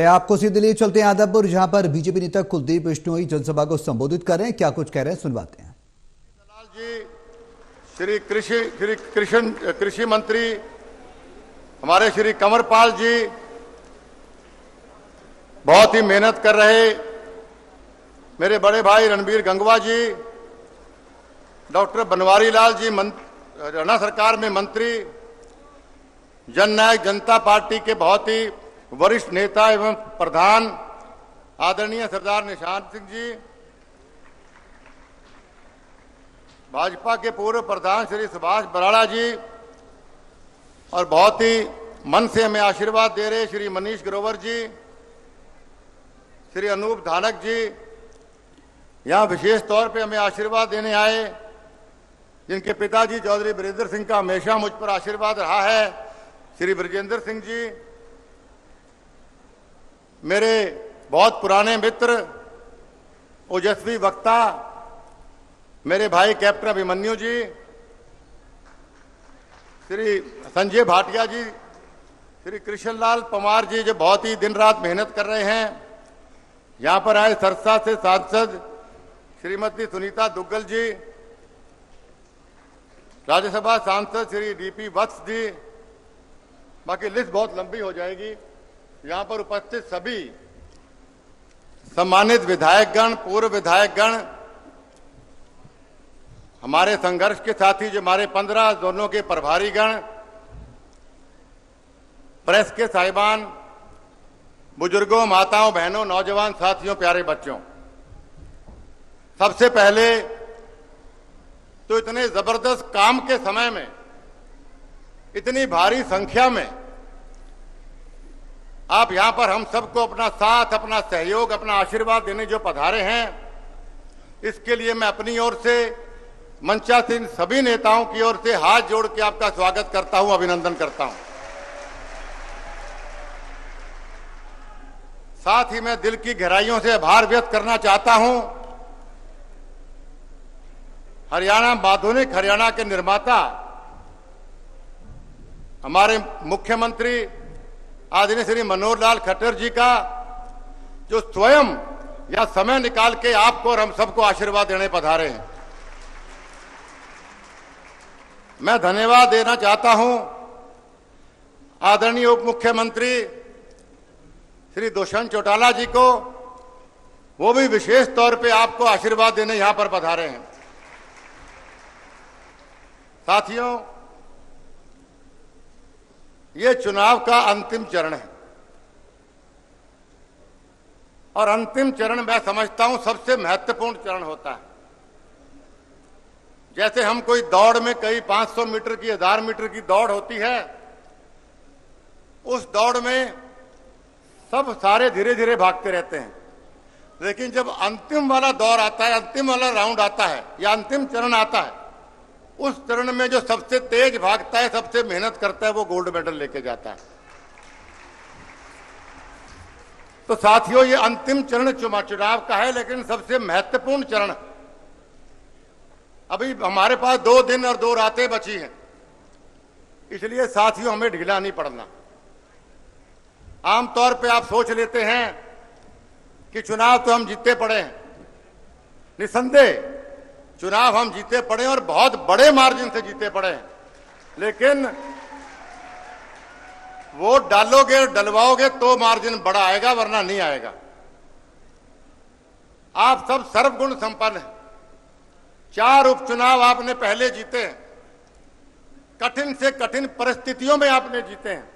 आपको सीधे लिए चलते हैं आदमपुर, जहां पर बीजेपी नेता कुलदीप बिश्नोई जनसभा को संबोधित कर रहे हैं। क्या कुछ कह रहे हैं, सुनवाते हैं। दलाल जी, श्री कृषि मंत्री हमारे श्री कंवरपाल जी बहुत ही मेहनत कर रहे, मेरे बड़े भाई रणबीर गंगवा जी, डॉक्टर बनवारी लाल जी हरियाणा सरकार में मंत्री, जननायक जनता पार्टी के बहुत ही वरिष्ठ नेता एवं प्रधान आदरणीय सरदार निशान सिंह जी, भाजपा के पूर्व प्रधान श्री सुभाष बराड़ा जी, और बहुत ही मन से हमें आशीर्वाद दे रहे श्री मनीष ग्रोवर जी, श्री अनूप धानक जी, यहाँ विशेष तौर पे हमें आशीर्वाद देने आए, जिनके पिताजी चौधरी ब्रिजेंद्र सिंह का हमेशा मुझ पर आशीर्वाद रहा है, श्री ब्रिजेंद्र सिंह जी, मेरे बहुत पुराने मित्र ओजस्वी वक्ता मेरे भाई कैप्टन अभिमन्यु जी, श्री संजय भाटिया जी, श्री कृष्णलाल पवार जी, जो बहुत ही दिन रात मेहनत कर रहे हैं। यहाँ पर आए सरसा से सांसद श्रीमती सुनीता दुग्गल जी, राज्यसभा सांसद श्री डीपी वत्स जी, बाकी लिस्ट बहुत लंबी हो जाएगी। यहाँ पर उपस्थित सभी सम्मानित विधायकगण, पूर्व विधायकगण, हमारे संघर्ष के साथी जो हमारे 15 जोनों के प्रभारीगण, प्रेस के साहिबान, बुजुर्गों, माताओं, बहनों, नौजवान साथियों, प्यारे बच्चों, सबसे पहले तो इतने जबरदस्त काम के समय में, इतनी भारी संख्या में आप यहां पर हम सबको अपना साथ, अपना सहयोग, अपना आशीर्वाद देने जो पधारे हैं, इसके लिए मैं अपनी ओर से, मंचासीन सभी नेताओं की ओर से हाथ जोड़ के आपका स्वागत करता हूं, अभिनंदन करता हूं। साथ ही मैं दिल की गहराइयों से आभार व्यक्त करना चाहता हूं हरियाणा, आधुनिक हरियाणा के निर्माता हमारे मुख्यमंत्री आदरणीय श्री मनोहर लाल खट्टर जी का, जो स्वयं या समय निकाल के आपको और हम सबको आशीर्वाद देने पधारे हैं। मैं धन्यवाद देना चाहता हूं आदरणीय उप मुख्यमंत्री श्री दुष्यंत चौटाला जी को, वो भी विशेष तौर पे आपको आशीर्वाद देने यहां पर पधारे हैं। साथियों, ये चुनाव का अंतिम चरण है, और अंतिम चरण मैं समझता हूं सबसे महत्वपूर्ण चरण होता है। जैसे हम कोई दौड़ में कई 500 मीटर की, 1000 मीटर की दौड़ होती है, उस दौड़ में सब सारे धीरे धीरे भागते रहते हैं, लेकिन जब अंतिम वाला दौर आता है, अंतिम वाला राउंड आता है या अंतिम चरण आता है, उस चरण में जो सबसे तेज भागता है, सबसे मेहनत करता है, वो गोल्ड मेडल लेके जाता है। तो साथियों, ये अंतिम चरण चुनाव का है, लेकिन सबसे महत्वपूर्ण चरण। अभी हमारे पास 2 दिन और 2 रातें बची हैं, इसलिए साथियों हमें ढीला नहीं पड़ना। आमतौर पे आप सोच लेते हैं कि चुनाव तो हम जीते पड़े हैं। निसंदेह चुनाव हम जीते पड़े और बहुत बड़े मार्जिन से जीते पड़े हैं, लेकिन वोट डालोगे और डलवाओगे तो मार्जिन बड़ा आएगा, वरना नहीं आएगा। आप सब सर्वगुण संपन्न हैं। 4 उपचुनाव आपने पहले जीते हैं, कठिन से कठिन परिस्थितियों में आपने जीते हैं,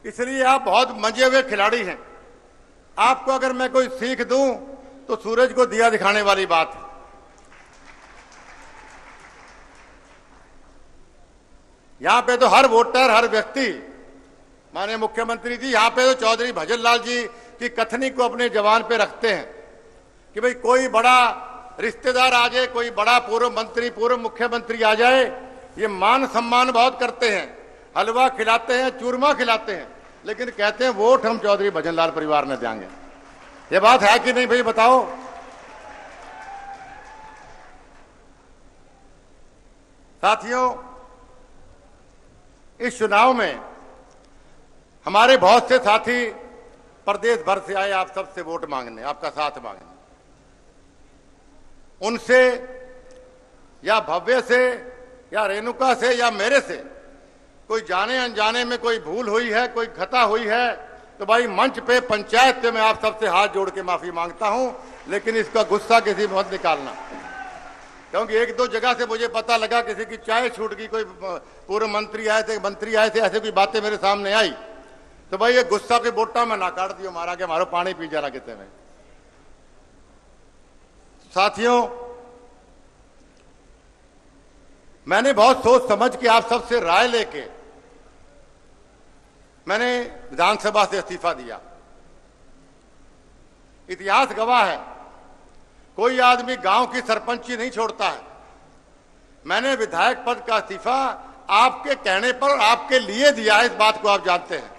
इसलिए आप बहुत मंजे हुए खिलाड़ी हैं। आपको अगर मैं कोई सीख दूं तो सूरज को दिया दिखाने वाली बात है। यहां पे तो हर वोटर, हर व्यक्ति, माननीय मुख्यमंत्री जी, यहां पे तो चौधरी भजन लाल जी की कथनी को अपने जवान पे रखते हैं कि भाई कोई बड़ा रिश्तेदार आ जाए, कोई बड़ा पूर्व मंत्री, पूर्व मुख्यमंत्री आ जाए, ये मान सम्मान बहुत करते हैं, हलवा खिलाते हैं, चूरमा खिलाते हैं, लेकिन कहते हैं वोट हम चौधरी भजन लाल परिवार ने देंगे। ये बात है कि नहीं भाई, बताओ। साथियों, इस चुनाव में हमारे बहुत से साथी प्रदेश भर से आए आप सबसे वोट मांगने, आपका साथ मांगने। उनसे या भव्य से या रेणुका से या मेरे से कोई जाने अनजाने में कोई भूल हुई है, कोई खता हुई है, तो भाई मंच पे पंचायत पे मैं आप सबसे हाथ जोड़ के माफी मांगता हूं, लेकिन इसका गुस्सा किसी मत निकालना, क्योंकि एक दो जगह से मुझे पता लगा किसी की चाय छूट गई, कोई पूर्व मंत्री आए थे, ऐसे कोई बातें मेरे सामने आई, तो भाई ये गुस्सा के बोटा में ना काट दियो मारा के मारो पानी पी जरा कितने में। साथियों, मैंने बहुत सोच समझ के आप सबसे राय लेके मैंने विधानसभा से इस्तीफा दिया। इतिहास गवाह है, कोई आदमी गांव की सरपंची नहीं छोड़ता है। मैंने विधायक पद का इस्तीफा आपके कहने पर और आपके लिए दिया है, इस बात को आप जानते हैं।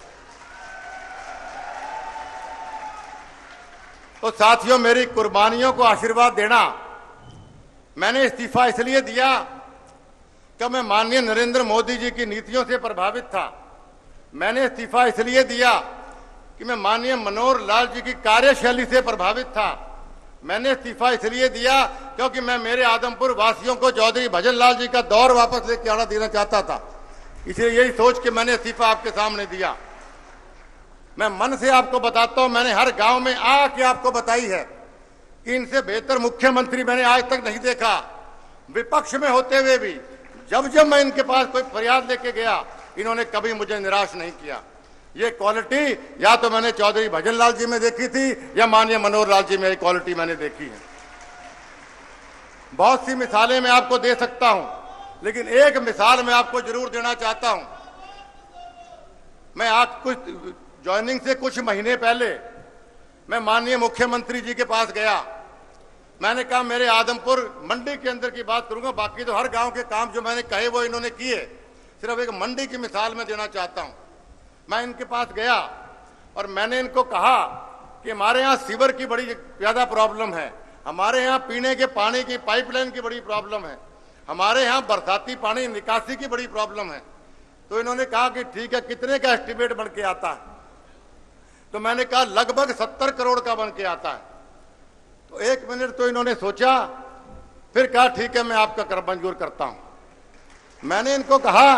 तो साथियों, मेरी कुर्बानियों को आशीर्वाद देना, मैंने इस्तीफा इसलिए दिया कि मैं माननीय नरेंद्र मोदी जी की नीतियों से प्रभावित था। मैंने इस्तीफा इसलिए दिया कि मैं माननीय मनोहर लाल जी की कार्यशैली से प्रभावित था। मैंने इस्तीफा इसलिए दिया क्योंकि मैं मेरे आदमपुर वासियों को चौधरी भजन लाल जी का दौर वापस लेके आना देना चाहता था। इसलिए यही सोच के मैंने इस्तीफा आपके सामने दिया। मैं मन से आपको बताता हूं, मैंने हर गांव में आके आपको बताई है कि इनसे बेहतर मुख्यमंत्री मैंने आज तक नहीं देखा। विपक्ष में होते हुए भी जब जब मैं इनके पास कोई फरियाद लेके गया, इन्होंने कभी मुझे निराश नहीं किया। ये क्वालिटी या तो मैंने चौधरी भजन लाल जी में देखी थी या माननीय मनोहर लाल जी में ये क्वालिटी मैंने देखी है। बहुत सी मिसालें मैं आपको दे सकता हूं, लेकिन एक मिसाल मैं आपको जरूर देना चाहता हूं। मैं आज कुछ ज्वाइनिंग से कुछ महीने पहले मैं माननीय मुख्यमंत्री जी के पास गया। मैंने कहा मेरे आदमपुर मंडी के अंदर की बात करूंगा, बाकी तो हर गांव के काम जो मैंने कहे वो इन्होंने किए, सिर्फ एक मंडी की मिसाल मैं देना चाहता हूं। मैं इनके पास गया और मैंने इनको कहा कि हमारे यहाँ सीवर की बड़ी ज्यादा प्रॉब्लम है, हमारे यहाँ पीने के पानी की पाइपलाइन की बड़ी प्रॉब्लम है, हमारे यहाँ बरसाती पानी निकासी की बड़ी प्रॉब्लम है। तो इन्होंने कहा कि ठीक है, कितने का एस्टिमेट बन के आता है? तो मैंने कहा लगभग 70 करोड़ का बन के आता है। तो 1 मिनट तो इन्होंने सोचा, फिर कहा ठीक है मैं आपका कर मंजूर करता हूं। मैंने इनको कहा,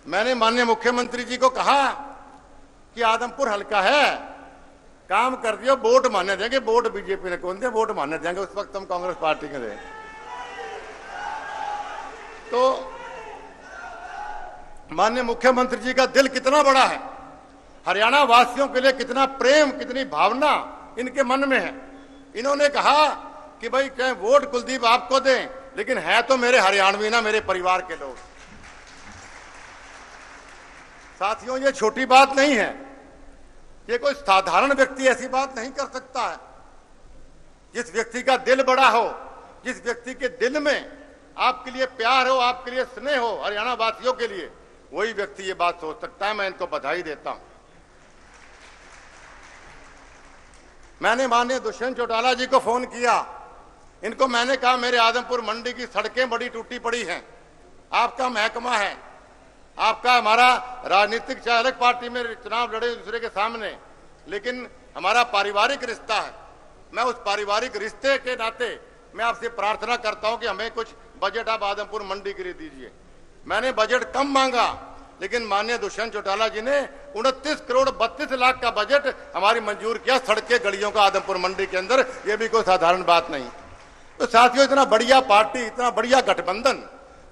मैंने माननीय मुख्यमंत्री जी को कहा कि आदमपुर हल्का है, काम कर दियो, वोट मानने देंगे। वोट बीजेपी ने कौन दे, वोट मानने देंगे, उस वक्त हम कांग्रेस पार्टी के थे। तो माननीय मुख्यमंत्री जी का दिल कितना बड़ा है, हरियाणा वासियों के लिए कितना प्रेम, कितनी भावना इनके मन में है। इन्होंने कहा कि भाई कहें वोट कुलदीप आपको दें, लेकिन है तो मेरे हरियाणवी ना, मेरे परिवार के लोग। साथियों, ये छोटी बात नहीं है, ये कोई साधारण व्यक्ति ऐसी बात नहीं कर सकता है। जिस व्यक्ति का दिल बड़ा हो, जिस व्यक्ति के दिल में आपके लिए प्यार हो, आपके लिए स्नेह हो, हरियाणा वासियों के लिए, वही व्यक्ति ये बात सोच सकता है। मैं इनको बधाई देता हूं। मैंने माननीय दुष्यंत चौटाला जी को फोन किया, इनको मैंने कहा मेरे आदमपुर मंडी की सड़कें बड़ी टूटी पड़ी हैं, आपका महकमा है, आपका हमारा राजनीतिक चाहे अलग पार्टी में चुनाव लड़े दूसरे के सामने, लेकिन हमारा पारिवारिक रिश्ता है। मैं उस पारिवारिक रिश्ते के नाते मैं आपसे प्रार्थना करता हूं कि हमें कुछ बजट आप आदमपुर मंडी के लिए दीजिए। मैंने बजट कम मांगा, लेकिन माननीय दुष्यंत चौटाला जी ने 29 करोड़ 32 लाख का बजट हमारी मंजूर किया सड़कें गलियों का आदमपुर मंडी के अंदर। ये भी कोई साधारण बात नहीं। तो साथियों, इतना बढ़िया पार्टी, इतना बढ़िया गठबंधन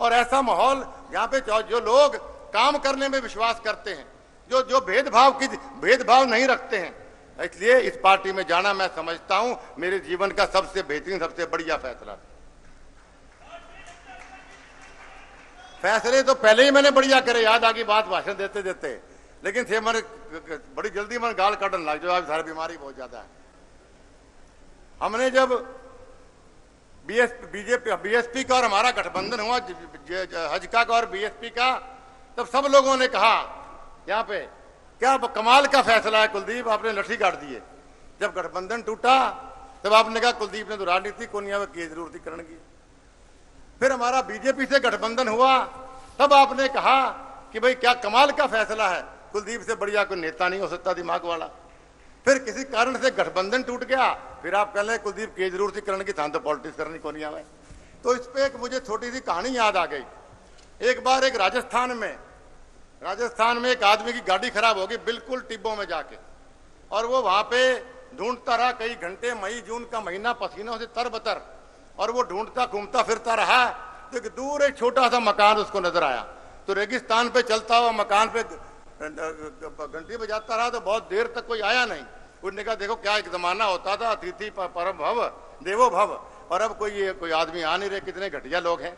और ऐसा माहौल यहाँ पे जो लोग काम करने में विश्वास करते हैं, जो भेदभाव नहीं रखते हैं, इसलिए इस पार्टी में जाना मैं समझता हूं मेरे जीवन का सबसे बेहतरीन, सबसे बढ़िया फैसला। फैसले तो पहले ही मैंने बढ़िया करे, याद आ गई बात भाषण देते देते, लेकिन थे मन बड़ी जल्दी मन गाल काटने लग जाए, सारी बीमारी बहुत ज्यादा है। हमने जब बीएसपी का और हमारा गठबंधन हुआ, हजका का और बीएसपी का, तब सब लोगों ने कहा यहाँ पे क्या कमाल का फैसला है कुलदीप, आपने लठी काट दिए। जब गठबंधन टूटा तब आपने कहा कुलदीप ने तो राजनीति को नहीं की जरूरत करण की। फिर हमारा बीजेपी से गठबंधन हुआ, तब आपने कहा कि भाई क्या कमाल का फैसला है, कुलदीप से बढ़िया कोई नेता नहीं हो सकता दिमाग वाला। फिर किसी कारण से गठबंधन टूट गया, फिर आप कह लें कुलदीप की जरूरत थी करने की, थान तो पॉलिटिक्स करनी को नहीं आवे। तो इस पे एक मुझे छोटी सी कहानी याद आ गई। एक बार एक राजस्थान में एक आदमी की गाड़ी खराब हो गई बिल्कुल टिब्बों में जाके, और वो वहां पे ढूंढता रहा कई घंटे, मई जून का महीना, पसीनों से तरबतर, और वो ढूंढता घूमता फिरता रहा। तो एक दूर एक छोटा सा मकान उसको नजर आया। तो रेगिस्तान पे चलता हुआ मकान पे घंटी बजाता रहा, तो बहुत देर तक कोई आया नहीं। उसने कहा देखो क्या एक जमाना होता था, अतिथि परम भव देवो भव, और अब कोई आदमी आ नहीं रहे, कितने घटिया लोग हैं।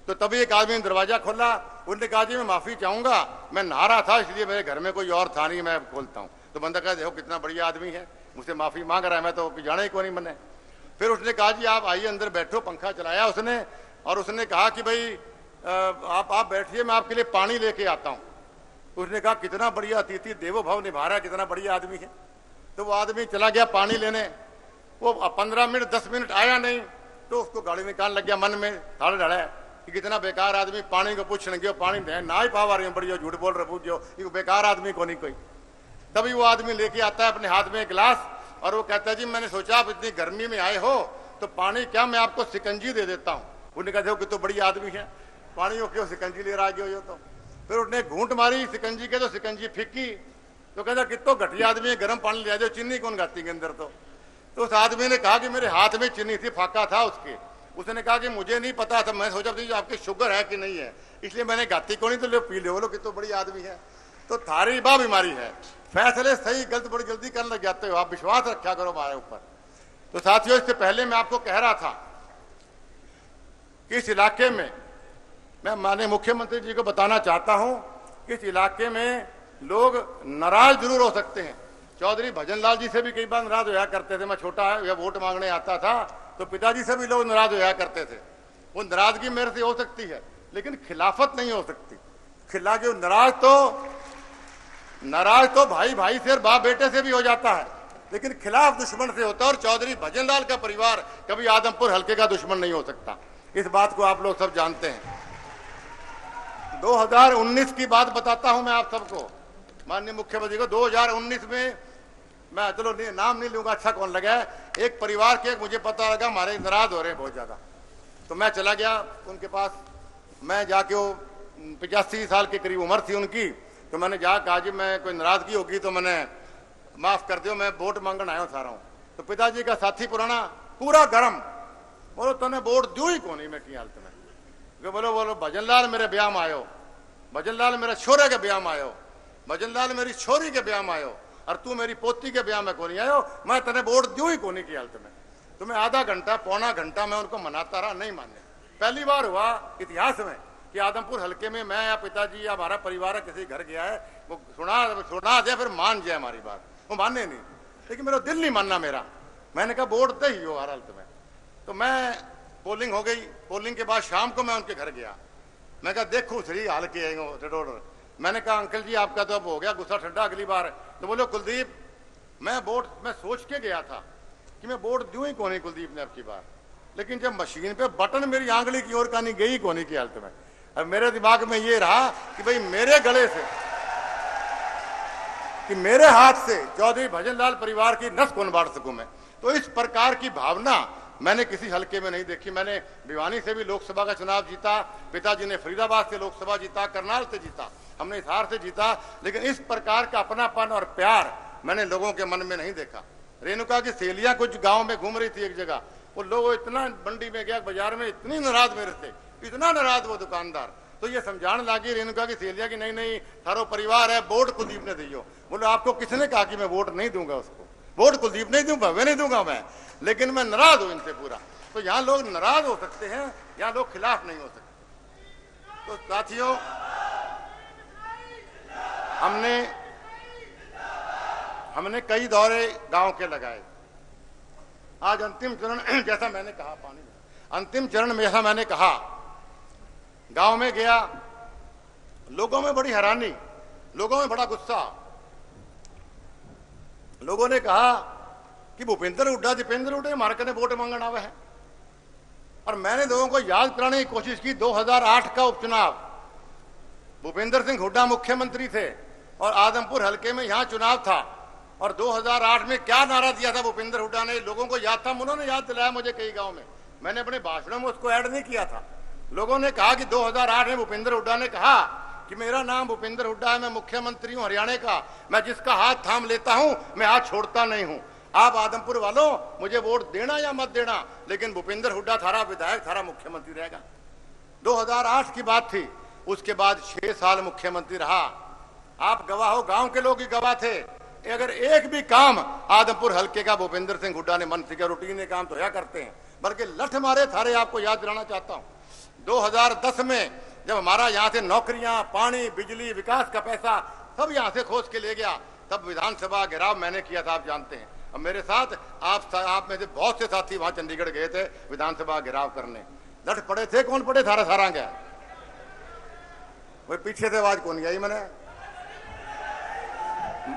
तो तभी एक आदमी ने दरवाजा खोला। उसने कहा जी मैं माफी चाहूंगा, मैं नहा रहा था इसलिए मेरे घर में कोई और था नहीं, मैं खोलता हूँ। तो बंदा कहा देखो कितना बढ़िया आदमी है, मुझसे माफी मांग रहा है, मैं तो जाने ही को नहीं मने। फिर उसने कहा जी आप आइए अंदर बैठो, पंखा चलाया उसने, और उसने कहा कि भाई आप बैठिए, मैं आपके लिए पानी लेके आता हूँ। उसने कहा कितना बढ़िया अतिथि देवो भव निभा रहा है, कितना बढ़िया आदमी है। तो वो आदमी चला गया पानी लेने। वो 15 मिनट 10 मिनट आया नहीं, तो उसको गाड़ी निकालने लग गया, मन में थाड़ डड़ा कि कितना बेकार आदमी, पानी को पूछने गया, पानी ना ही पावा रही बढ़िया, झूठ बोल रहे पूछो, ये बेकार आदमी को नहीं कोई। तभी वो आदमी लेके आता है अपने हाथ में एक गिलास, और वो कहता है जी मैंने सोचा आप इतनी गर्मी में आए हो तो पानी क्या मैं आपको सिकंजी दे देता हूँ। उन्होंने कहा देखो कि तो बड़ी आदमी है, पानी हो क्यों सिकंजी ले रहा हो। तो फिर उसने घूंट मारी सिकंजी के, तो सिकंजी फीकी। तो कहता कितो घटिया आदमी है, गर्म पानी ले आ जाओ, चीनी कौन गाती के अंदर। तो उस आदमी ने कहा कि मेरे हाथ में चीनी थी, फाका था उसके। उसने कहा कि मुझे नहीं पता था, मैं सोचा था आपकी शुगर है कि नहीं है, इसलिए मैंने गाती को नहीं, तो लो पी लो। बोलो कि तो बड़ी आदमी है। तो थारी बा बीमारी है, फैसले सही गलत बड़ी जल्दी करने लग जाते हो, आप विश्वास रखा करो हमारे ऊपर। तो साथियों इससे पहले मैं आपको कह रहा था कि इस इलाके में मैं माननीय मुख्यमंत्री जी को बताना चाहता हूं कि इस इलाके में लोग नाराज जरूर हो सकते हैं। चौधरी भजनलाल जी से भी कई बार नाराज होया करते थे। मैं छोटा या वोट मांगने आता था तो पिताजी से भी लोग नाराज होया करते थे। वो नाराजगी मेरे से हो सकती है, लेकिन खिलाफत नहीं हो सकती। नाराज तो भाई भाई से और बाप बेटे से भी हो जाता है, लेकिन खिलाफ दुश्मन से होता है। और चौधरी भजनलाल का परिवार कभी आदमपुर हल्के का दुश्मन नहीं हो सकता, इस बात को आप लोग सब जानते हैं। 2019 की बात बताता हूं मैं आप सबको, माननीय मुख्यमंत्री को। 2019 में मैं चलो नाम नहीं लूंगा, अच्छा कौन लगा है, एक परिवार के मुझे पता लगा हमारे नाराज हो रहे हैं बहुत ज्यादा। तो मैं चला गया उनके पास, मैं जाके, वो 85 साल के करीब उम्र थी उनकी। तो मैंने जा कहा जी मैं कोई नाराजगी होगी तो मैंने माफ कर दो, मैं वोट मांगन आया था रहा हूं। तो पिताजी का साथी पुराना पूरा गर्म, बोलो तने वोट दू ही को नहीं मैं की हालत में। बोलो भजनलाल मेरे ब्याह में आयो, भजनलाल मेरे छोरे के ब्याह में आयो, भजनलाल मेरी छोरी के ब्याह में आयो, और तू मेरी पोती के ब्याह में को नहीं आयो, मैं तने वोट दू ही को नहीं की हालत में। तो मैं आधा घंटा पौना घंटा मैं उनको मनाता रहा, नहीं माने। पहली बार हुआ इतिहास में कि आदमपुर हल्के में मैं या पिताजी या हमारा परिवार किसी घर गया है, वो सुना दे फिर मान जाए हमारी बात, वो माने नहीं। लेकिन मेरा दिल नहीं मानना मेरा, मैंने कहा वोट दे ही हो हर हालत में। तो मैं पोलिंग हो गई, पोलिंग के बाद शाम को मैं उनके घर गया। मैं कहा देखो सही हाल के आएंगे। मैंने कहा अंकल जी आपका तो अब हो गया गुस्सा ठंडा अगली बार। तो बोलो कुलदीप मैं सोच के गया था कि मैं वोट दूं ही को नहीं कुलदीप ने अब की बार, लेकिन जब मशीन पे बटन मेरी आंगली की ओर का नहीं गई को नहीं की हालत में। अब मेरे दिमाग में ये रहा कि भाई मेरे गले से, कि मेरे हाथ से चौधरी भजनलाल परिवार की नस कौन बांट सकूं मैं। तो इस प्रकार की भावना मैंने किसी हल्के में नहीं देखी। मैंने भिवानी से भी लोकसभा का चुनाव जीता, पिताजी ने फरीदाबाद से लोकसभा जीता, करनाल से जीता, हमने हिसार से जीता, लेकिन इस प्रकार का अपनापन और प्यार मैंने लोगों के मन में नहीं देखा। रेणुका की सहेलियां कुछ गांव में घूम रही थी एक जगह, वो लोग इतना मंडी में गया बाजार में, इतनी नाराज मेरे से, इतना नाराज वो दुकानदार। तो ये समझाने लगी रेणुका की सहेलियां कि नहीं नहीं थारो परिवार है, वोट कुलदीप ने दियो। बोले आपको किसने कहा कि मैं वोट नहीं दूंगा उसको, वोट कुलदीप नहीं दूंगा, वे नहीं दूंगा मैं, लेकिन मैं नाराज हूं इनसे पूरा। तो यहाँ लोग नाराज हो सकते हैं, यहाँ लोग खिलाफ नहीं हो सकते। तो साथियों हमने कई दौरे गांव के लगाए। आज अंतिम चरण जैसा मैंने कहा, अंतिम चरण में जैसा मैंने कहा, गांव में गया, लोगों में बड़ी हैरानी, लोगों में बड़ा गुस्सा। लोगों ने कहा कि भूपेंद्र हुड्डा दीपेंद्र हुड्डा हमारे कने वोट मांगन आवे है। और मैंने लोगों को याद कराने की कोशिश की 2008 का उपचुनाव, भूपेंद्र सिंह हुड्डा मुख्यमंत्री थे, और आदमपुर हल्के में यहां चुनाव था और 2008 में क्या नारा दिया था भूपेंद्र हुड्डा ने, लोगों को याद था, उन्होंने याद दिलाया मुझे कई गांव में, मैंने अपने भाषणों में उसको ऐड नहीं किया था। लोगों ने कहा कि 2008 में भूपेंद्र हुड्डा ने कहा कि मेरा नाम भूपेंद्र हुड्डा है, मैं मुख्यमंत्री हूं हरियाणा का, मैं जिसका हाथ थाम लेता हूं मैं हाथ छोड़ता नहीं हूं। आप आदमपुर वालों मुझे वोट देना या मत देना, लेकिन भूपेंद्र हुड्डा थारा विधायक थारा मुख्यमंत्री रहेगा। 2008 की बात थी, उसके बाद 6 साल मुख्यमंत्री रहा। आप गवाह हो, गांव के लोग ही गवाह थे। अगर एक भी काम आदमपुर हल्के का भूपेंद्र सिंह हुड्डा ने मन किया, रूटीन काम तो या करते हैं, बल्कि लठ मारे थारे। आपको याद दिलाना चाहता हूं 2010 में जब हमारा यहां से नौकरियां, पानी, बिजली, विकास का पैसा सब यहां से खोज के ले गया, तब विधानसभा घेराव मैंने किया था, आप जानते हैं। और मेरे साथ आप में से बहुत से साथी वहां चंडीगढ़ गए थे विधानसभा घेराव करने। लठ पड़े थे, कौन पड़े? थारा सारा गया, कोई पीछे से आवाज कौन आई? मैंने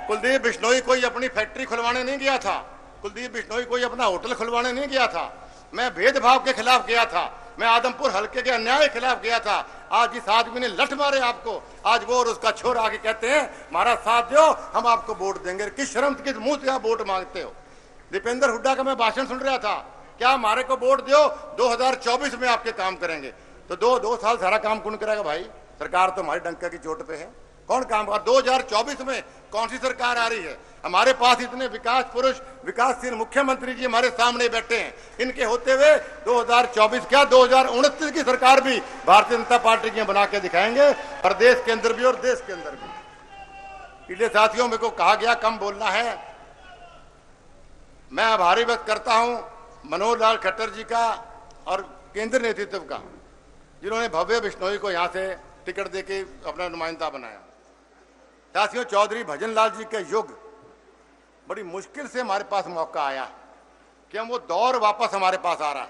कुलदीप बिश्नोई कोई अपनी फैक्ट्री खुलवाने नहीं गया था, कुलदीप बिश्नोई कोई अपना होटल खुलवाने नहीं गया था। मैं भेदभाव के खिलाफ गया था, मैं आदमपुर हल्के के अन्याय के खिलाफ गया था। आज जिस आदमी ने लठ मारे आपको, आज वो और उसका छोर आके कहते हैं हमारा साथ दो, हम आपको वोट देंगे। किस शर्म किस मुंह से आप वोट मांगते हो? दीपेंद्र हुड्डा का मैं भाषण सुन रहा था, क्या हमारे को वोट दो, 2024 में आपके काम करेंगे। तो दो साल सारा काम कौन करेगा भाई? सरकार तो हमारी डंका की चोट पे है, कौन काम? और 2024 में कौन सी सरकार आ रही है? हमारे पास इतने विकास पुरुष, विकासशील मुख्यमंत्री जी हमारे सामने बैठे हैं, इनके होते हुए 2024 क्या 2029 की सरकार भी भारतीय जनता पार्टी की बना के दिखाएंगे, प्रदेश के अंदर भी और देश के अंदर भी। इसलिए साथियों, मेरे को कहा गया कम बोलना है। मैं आभारी व्यक्त करता हूं मनोहर लाल खट्टर जी का और केंद्र नेतृत्व का, जिन्होंने भव्य बिश्नोई को यहां से टिकट देके अपना नुमाइंदा बनाया। साथियों, चौधरी भजन लाल जी के युग बड़ी मुश्किल से हमारे पास मौका आया कि हम वो दौर वापस हमारे पास आ रहा है।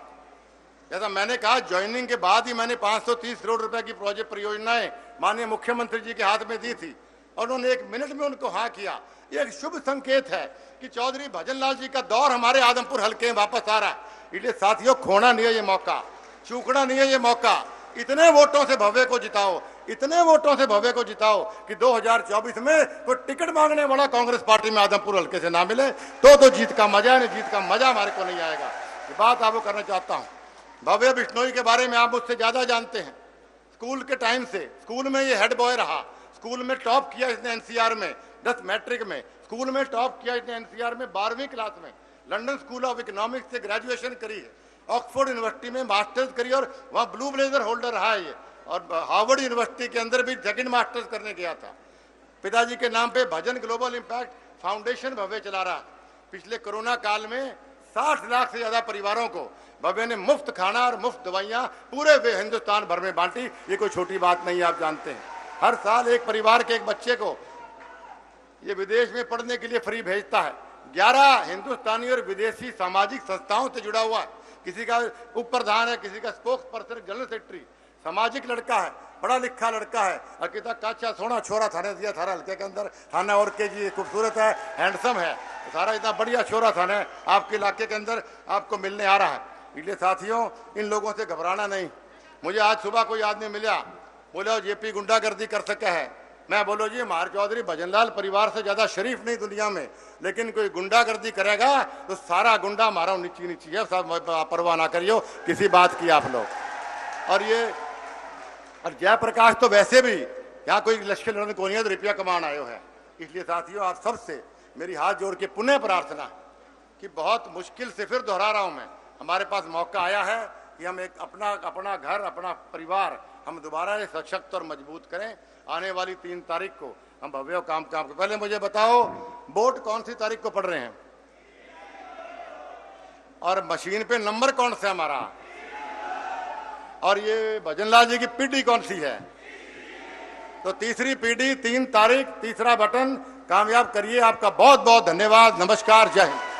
जैसा मैंने कहा, ज्वाइनिंग के बाद ही मैंने 530 करोड़ रुपए की प्रोजेक्ट परियोजनाएं माननीय मुख्यमंत्री जी के हाथ में दी थी और उन्होंने 1 मिनट में उनको हाँ किया। ये एक शुभ संकेत है कि चौधरी भजन लाल जी का दौर हमारे आदमपुर हल्के में वापस आ रहा है। इसलिए साथियों, खोना नहीं है ये मौका, चूकना नहीं है ये मौका। इतने वोटों से भव्य को जिताओ, इतने वोटों से भव्य को जिताओ कि 2024 में कोई टिकट मांगने वाला कांग्रेस पार्टी में आदमपुर हल्के से ना मिले, तो जीत का मजा, नहीं जीत का मजा हमारे को नहीं आएगा। ये बात आपको करना चाहता हूं। भव्य बिश्नोई के बारे में आप मुझसे ज्यादा जानते हैं। स्कूल के टाइम से स्कूल में ये हेड बॉय रहा, स्कूल में टॉप किया इसने एनसीआर में, 10 मैट्रिक में स्कूल में टॉप किया इसने एनसीआर में, 12वीं क्लास में लंदन स्कूल ऑफ इकोनॉमिक्स से ग्रेजुएशन करी है, ऑक्सफोर्ड यूनिवर्सिटी में मास्टर्स करी और वहां ब्लू ब्लेजर होल्डर रहा है ये, और हार्वर्ड यूनिवर्सिटी के अंदर भी सेकंड मास्टर्स करने गया था। पिताजी के नाम पे भजन ग्लोबल इंपैक्ट फाउंडेशन भव्य चला रहा। पिछले कोरोना काल में 60 लाख से ज्यादा परिवारों को भव्य ने मुफ्त खाना और मुफ्त दवाइयां पूरे हिंदुस्तान भर में बांटी। ये कोई छोटी बात नहीं, आप जानते हैं। हर साल एक परिवार के एक बच्चे को ये विदेश में पढ़ने के लिए फ्री भेजता है। 11 हिंदुस्तानी और विदेशी सामाजिक संस्थाओं से जुड़ा हुआ है। किसी का उप प्रधान है, किसी का स्पोक्स पर्सन, जनरल सेक्रेटरी, सामाजिक लड़का है, पढ़ा लिखा लड़का है। और कितना काचा सोना छोरा थाने दिया, थारा हल्के के अंदर थाना और के जी खूबसूरत है, हैंडसम है, सारा इतना बढ़िया छोरा थाने आपके इलाके के अंदर आपको मिलने आ रहा है। इसलिए साथियों, इन लोगों से घबराना नहीं। मुझे आज सुबह कोई आदमी मिला, बोला जेपी गुंडागर्दी कर सका है। मैं बोलो जी, मार चौधरी भजनलाल परिवार से ज्यादा शरीफ नहीं दुनिया में, लेकिन कोई गुंडागर्दी करेगा तो सारा गुंडा मारा नीची नीची है, सब परवाह ना करियो किसी बात की आप लोग। और जयप्रकाश तो वैसे भी यहाँ कोई लश्कर लड़ने को नहीं है, तो रुपया कमान आयो है। इसलिए साथियों, आप सबसे मेरी हाथ जोड़ के पुनः प्रार्थना कि बहुत मुश्किल से फिर दोहरा रहा हूं मैं, हमारे पास मौका आया है कि हम एक अपना घर, अपना परिवार हम दोबारा सशक्त और मजबूत करें। आने वाली 3 तारीख को हम भव्य काम पहले मुझे बताओ, वोट कौन सी तारीख को पढ़ रहे हैं और मशीन पे नंबर कौन सा हमारा, और ये भजनलाल जी की पीढ़ी कौन सी है? तो तीसरी पीढ़ी, 3 तारीख, तीसरा बटन कामयाब करिए। आपका बहुत बहुत धन्यवाद। नमस्कार, जय हिंद।